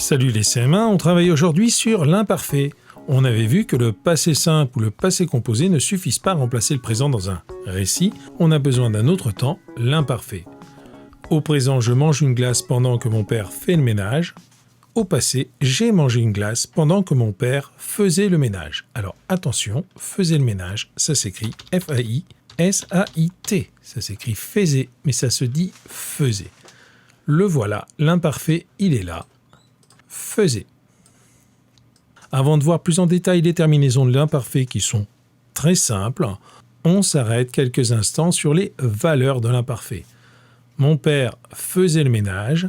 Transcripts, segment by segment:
Salut les CM1, on travaille aujourd'hui sur l'imparfait. On avait vu que le passé simple ou le passé composé ne suffisent pas à remplacer le présent dans un récit, on a besoin d'un autre temps, l'imparfait. Au présent, je mange une glace pendant que mon père fait le ménage. Au passé, j'ai mangé une glace pendant que mon père faisait le ménage. Alors attention, faisait le ménage, ça s'écrit F-A-I-S-A-I-T. Ça s'écrit faisait, mais ça se dit faisait. Le voilà, l'imparfait, il est là. Faisait. Avant de voir plus en détail les terminaisons de l'imparfait qui sont très simples, on s'arrête quelques instants sur les valeurs de l'imparfait. Mon père faisait le ménage.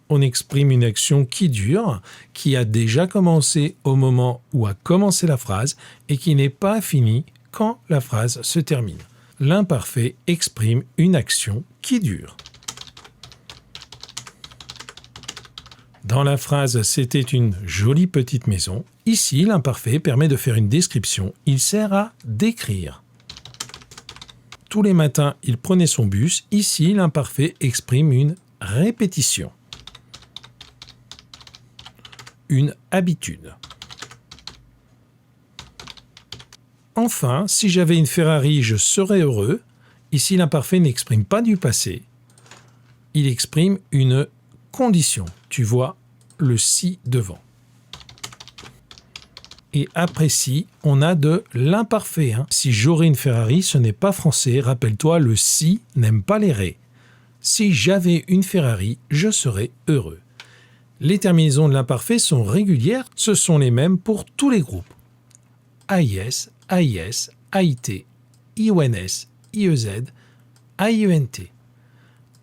On exprime une action qui dure, qui a déjà commencé au moment où a commencé la phrase et qui n'est pas finie quand la phrase se termine. L'imparfait exprime une action qui dure. Dans la phrase « C'était une jolie petite maison », ici l'imparfait permet de faire une description, il sert à décrire. Tous les matins, il prenait son bus, ici l'imparfait exprime une répétition. Une habitude. Enfin, si j'avais une Ferrari, je serais heureux. Ici, l'imparfait n'exprime pas du passé. Il exprime une condition. Tu vois le si devant. Et après si, on a de l'imparfait. Si j'aurais une Ferrari, ce n'est pas français. Rappelle-toi, le si n'aime pas les ré. Si j'avais une Ferrari, je serais heureux. Les terminaisons de l'imparfait sont régulières, ce sont les mêmes pour tous les groupes. AIS, AIS, AIT, IONS, IEZ, AIENT.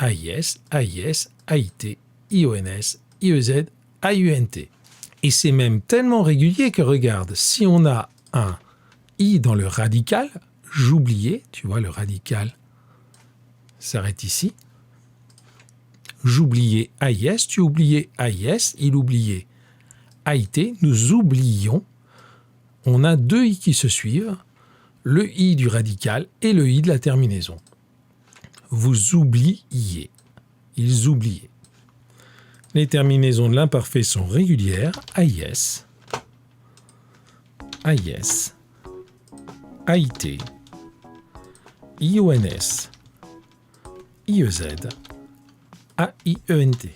AIS, AIS, AIT, IONS, IEZ, AIUNT. Et c'est même tellement régulier que regarde, si on a un I dans le radical, j'oubliais, tu vois le radical s'arrête ici. J'oubliais AIS, tu oubliais AIS, il oubliait AIT, nous oublions. On a deux I qui se suivent, le I du radical et le I de la terminaison. Vous oubliez, ils oubliaient. Les terminaisons de l'imparfait sont régulières, AIS, AIS, AIT, IONS, IEZ, AIENT.